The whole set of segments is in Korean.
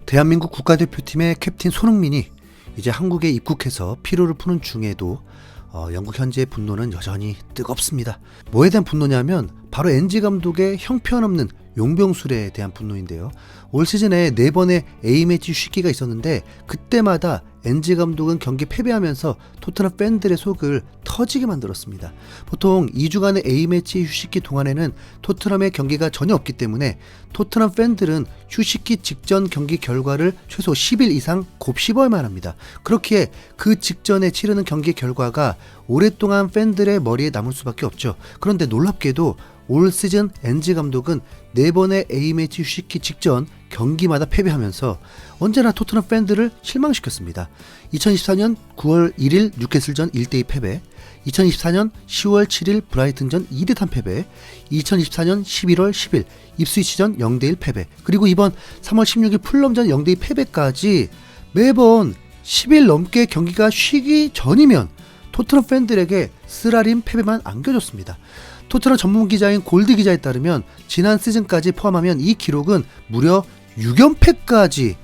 대한민국 국가대표팀의 캡틴 손흥민이 이제 한국에 입국해서 피로를 푸는 중에도 영국 현지의 분노는 여전히 뜨겁습니다. 뭐에 대한 분노냐면 바로 엔지 감독의 형편없는 용병술에 대한 분노인데요. 올 시즌에 4번의 A매치 휴식기가 있었는데 그때마다 엔지 감독은 경기 패배하면서 토트넘 팬들의 속을 터지게 만들었습니다. 보통 2주간의 A매치 휴식기 동안에는 토트넘의 경기가 전혀 없기 때문에 토트넘 팬들은 휴식기 직전 경기 결과를 최소 10일 이상 곱씹어야만 합니다. 그렇기에 그 직전에 치르는 경기 결과가 오랫동안 팬들의 머리에 남을 수밖에 없죠. 그런데 놀랍게도 올 시즌 엔지 감독은 4번의 A매치 휴식기 직전 경기마다 패배하면서 언제나 토트넘 팬들을 실망시켰습니다. 2024년 9월 1일 뉴캐슬전 1대2 패배, 2024년 10월 7일 브라이튼전 2대3 패배, 2024년 11월 10일 입스위치전 0대1 패배, 그리고 이번 3월 16일 풀럼전 0대2 패배까지 매번 10일 넘게 경기가 쉬기 전이면 토트넘 팬들에게 쓰라린 패배만 안겨줬습니다. 토트넘 전문 기자인 골드 기자에 따르면 지난 시즌까지 포함하면 이 기록은 무려 6연패까지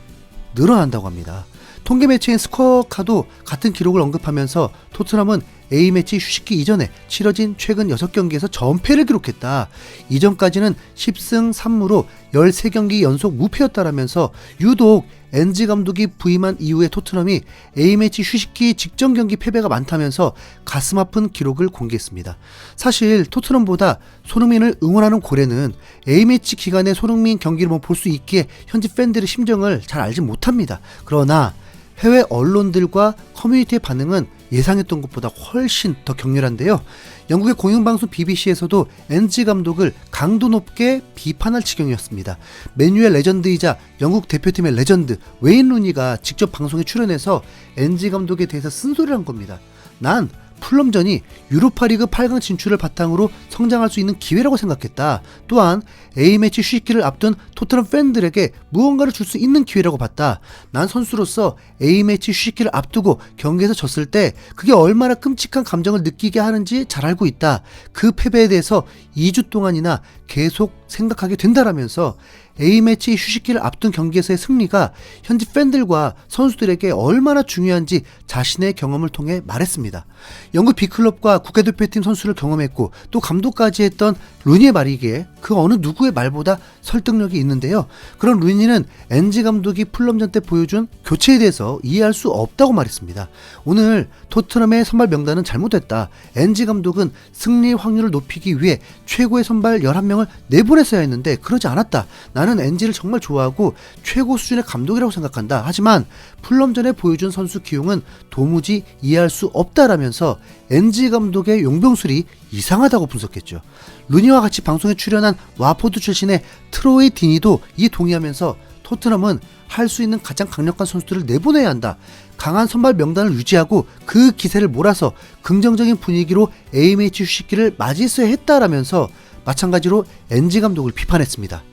늘어난다고 합니다. 통계 매체인 스코어카도 같은 기록을 언급하면서 토트넘은 A매치 휴식기 이전에 치러진 최근 6경기에서 전패를 기록했다. 이전까지는 10승 3무로 13경기 연속 무패였다라면서 유독 엔지 감독이 부임한 이후에 토트넘이 A매치 휴식기 직전 경기 패배가 많다면서 가슴 아픈 기록을 공개했습니다. 사실 토트넘보다 손흥민을 응원하는 고래는 A매치 기간에 손흥민 경기를 볼 수 있기에 현지 팬들의 심정을 잘 알지 못합니다. 그러나 해외 언론들과 커뮤니티의 반응은 예상했던 것보다 훨씬 더 격렬한데요. 영국의 공영방송 BBC에서도 엔지 감독을 강도 높게 비판할 지경이었습니다. 맨유의 레전드이자 영국 대표팀의 레전드 웨인 루니가 직접 방송에 출연해서 엔지 감독에 대해서 쓴소리를 한 겁니다. 난 풀럼전이 유로파리그 8강 진출을 바탕으로 성장할 수 있는 기회라고 생각했다. 또한 A매치 휴식기를 앞둔 토트넘 팬들에게 무언가를 줄 수 있는 기회라고 봤다. 난 선수로서 A매치 휴식기를 앞두고 경기에서 졌을 때 그게 얼마나 끔찍한 감정을 느끼게 하는지 잘 알고 있다. 그 패배에 대해서 2주 동안이나 계속 생각하게 된다라면서 A매치 휴식기를 앞둔 경기에서의 승리가 현지 팬들과 선수들에게 얼마나 중요한지 자신의 경험을 통해 말했습니다. 영국 B클럽과 국가대표팀 선수를 경험했고 또 감독까지 했던 루니의 말이기에 그 어느 누구의 말보다 설득력이 있는데요. 그런 루니는 엔지 감독이 풀럼전 때 보여준 교체에 대해서 이해할 수 없다고 말했습니다. 오늘 토트넘의 선발 명단은 잘못됐다. 엔지 감독은 승리 확률을 높이기 위해 최고의 선발 11명을 내보냈어야 했는데 그러지 않았다. 나는 엔지를 정말 좋아하고 최고 수준의 감독이라고 생각한다. 하지만 풀럼전에 보여준 선수 기용은 도무지 이해할 수 없다라면서 엔지 감독의 용병술이 이상하다고 분석했죠. 루니와 같이 방송에 출연한 와포드 출신의 트로이 디니도 이 동의하면서 토트넘은 할 수 있는 가장 강력한 선수들을 내보내야 한다. 강한 선발 명단을 유지하고 그 기세를 몰아서 긍정적인 분위기로 A매치 휴식기를 맞이했어야 했다라면서 마찬가지로 엔지 감독을 비판했습니다.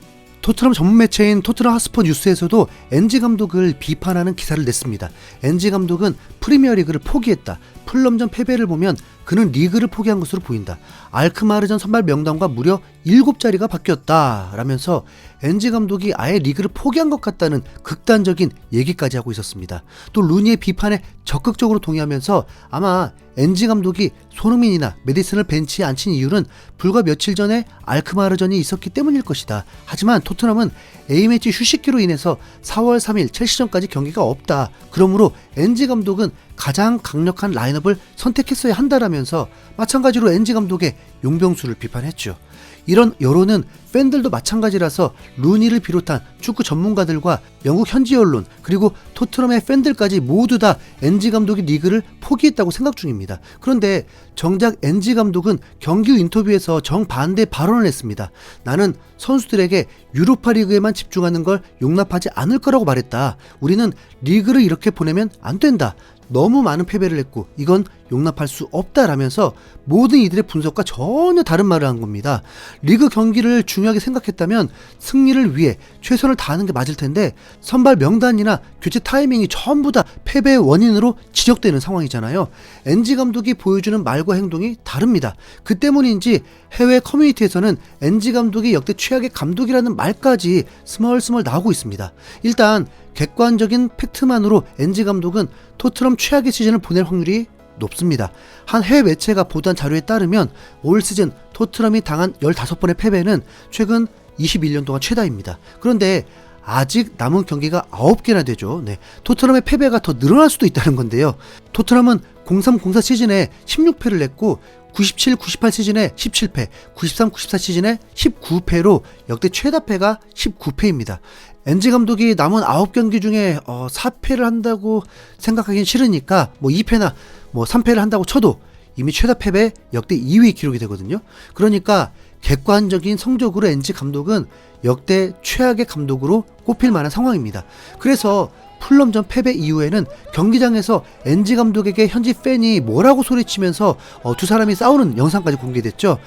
토트넘 전문 매체인 토트넘 핫스퍼 뉴스에서도 엔지 감독을 비판하는 기사를 냈습니다. 엔지 감독은 프리미어리그를 포기했다. 풀럼전 패배를 보면 그는 리그를 포기한 것으로 보인다. 알크마르전 선발 명단과 무려 7자리가 바뀌었다 라면서 엔지 감독이 아예 리그를 포기한 것 같다는 극단적인 얘기까지 하고 있었습니다. 또 루니의 비판에 적극적으로 동의하면서 아마 엔지 감독이 손흥민이나 메디슨을 벤치에 앉힌 이유는 불과 며칠 전에 알크마르전이 있었기 때문일 것이다. 하지만 토트넘은 A매치 휴식기로 인해서 4월 3일 첼시전까지 경기가 없다. 그러므로 엔지 감독은 가장 강력한 라인업을 선택했어야 한다라면서 마찬가지로 엔지 감독의 용병술을 비판했죠. 이런 여론은 팬들도 마찬가지라서 루니를 비롯한 축구 전문가들과 영국 현지 언론 그리고 토트넘의 팬들까지 모두 다 엔지 감독이 리그를 포기했다고 생각 중입니다. 그런데 정작 엔지 감독은 경기 후 인터뷰에서 정반대 발언을 했습니다. 나는 선수들에게 유로파 리그에만 집중하는 걸 용납하지 않을 거라고 말했다. 우리는 리그를 이렇게 보내면 안 된다. 너무 많은 패배를 했고 이건 용납할 수 없다라면서 모든 이들의 분석과 전혀 다른 말을 한 겁니다. 리그 경기를 중요하게 생각했다면 승리를 위해 최선을 다하는 게 맞을 텐데 선발 명단이나 교체 타이밍이 전부 다 패배의 원인으로 지적되는 상황이잖아요. NG 감독이 보여주는 말과 행동이 다릅니다. 그 때문인지 해외 커뮤니티에서는 NG 감독이 역대 최악의 감독이라는 말까지 스멀스멀 나오고 있습니다. 일단 객관적인 팩트만으로 NG 감독은 토트넘 최악의 시즌을 보낼 확률이 높습니다. 한 해외 매체가 보도한 자료에 따르면 올 시즌 토트넘이 당한 15번의 패배는 최근 21년 동안 최다입니다. 그런데 아직 남은 경기가 9개나 되죠. 네. 토트넘의 패배가 더 늘어날 수도 있다는 건데요. 토트넘은 03-04 시즌에 16패를 냈고 97-98 시즌에 17패, 93-94 시즌에 19패로 역대 최다 패가 19패입니다. NG 감독이 남은 9경기 중에 4패를 한다고 생각하긴 싫으니까 2패나 3패를 한다고 쳐도 이미 최다 패배 역대 2위 기록이 되거든요. 그러니까 객관적인 성적으로 NG 감독은 역대 최악의 감독으로 꼽힐 만한 상황입니다. 그래서 풀럼전 패배 이후에는 경기장에서 NG 감독에게 현지 팬이 뭐라고 소리치면서 두 사람이 싸우는 영상까지 공개됐죠.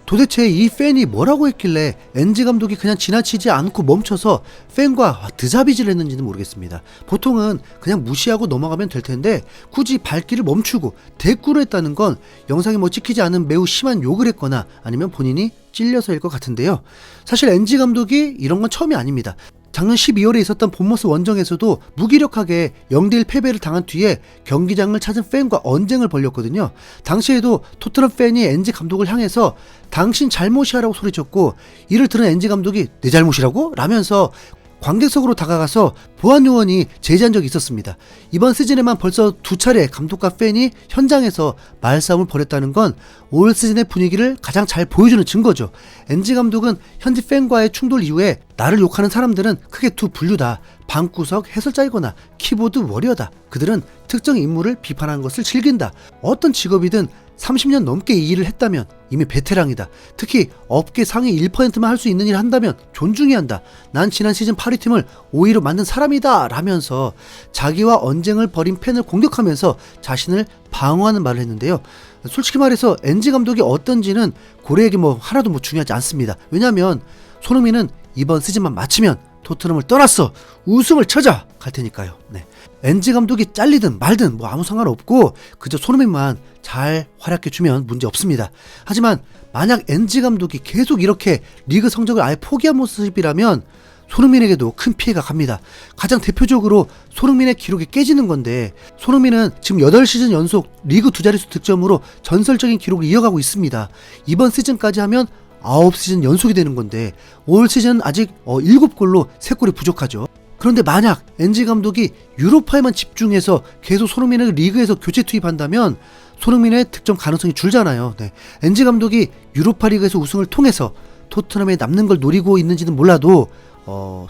도대체 이 팬이 뭐라고 했길래 NG 감독이 그냥 지나치지 않고 멈춰서 팬과 드자비질 했는지는 모르겠습니다. 보통은 그냥 무시하고 넘어가면 될 텐데 굳이 발길을 멈추고 대꾸를 했다는 건 영상이 찍히지 않은 매우 심한 욕을 했거나 아니면 본인이 찔려서일 것 같은데요. 사실 NG 감독이 이런 건 처음이 아닙니다. 작년 12월에 있었던 본머스 원정에서도 무기력하게 0대1 패배를 당한 뒤에 경기장을 찾은 팬과 언쟁을 벌였거든요. 당시에도 토트넘 팬이 NG 감독을 향해서 당신 잘못이야라고 소리쳤고 이를 들은 NG 감독이 내 잘못이라고? 라면서 관객석으로 다가가서 보안 요원이 제지한 적이 있었습니다. 이번 시즌에만 벌써 2차례 감독과 팬이 현장에서 말싸움을 벌였다는 건 올 시즌의 분위기를 가장 잘 보여주는 증거죠. NG 감독은 현지 팬과의 충돌 이후에 나를 욕하는 사람들은 크게 두 분류다. 방구석 해설자이거나 키보드 워리어다. 그들은 특정 인물을 비판하는 것을 즐긴다. 어떤 직업이든 30년 넘게 이 일을 했다면 이미 베테랑이다. 특히 업계 상위 1%만 할 수 있는 일을 한다면 존중해야 한다. 난 지난 시즌 8위 팀을 5위로 만든 사람이다 라면서 자기와 언쟁을 벌인 팬을 공격하면서 자신을 방어하는 말을 했는데요. 솔직히 말해서 NG 감독이 어떤지는 고래에게 하나도 중요하지 않습니다. 왜냐하면 손흥민은 이번 시즌만 마치면 토트넘을 떠났어 우승을 찾아 갈 테니까요. 네. NG 감독이 잘리든 말든 아무 상관없고 그저 손흥민만 잘 활약해주면 문제 없습니다. 하지만 만약 NG 감독이 계속 이렇게 리그 성적을 아예 포기한 모습이라면 손흥민에게도 큰 피해가 갑니다. 가장 대표적으로 손흥민의 기록이 깨지는 건데 손흥민은 지금 8시즌 연속 리그 2자릿수 득점으로 전설적인 기록을 이어가고 있습니다. 이번 시즌까지 하면 9시즌 연속이 되는 건데 올 시즌 아직 7골로 3골이 부족하죠. 그런데 만약 NG 감독이 유로파에만 집중해서 계속 손흥민을 리그에서 교체 투입한다면 손흥민의 득점 가능성이 줄잖아요. 네. NG 감독이 유로파 리그에서 우승을 통해서 토트넘에 남는 걸 노리고 있는지는 몰라도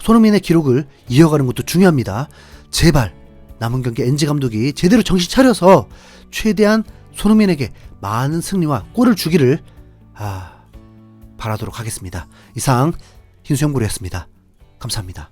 손흥민의 기록을 이어가는 것도 중요합니다. 제발 남은 경기 NG 감독이 제대로 정신 차려서 최대한 손흥민에게 많은 승리와 골을 주기를 바라도록 하겠습니다. 이상 흰수염고래였습니다. 감사합니다.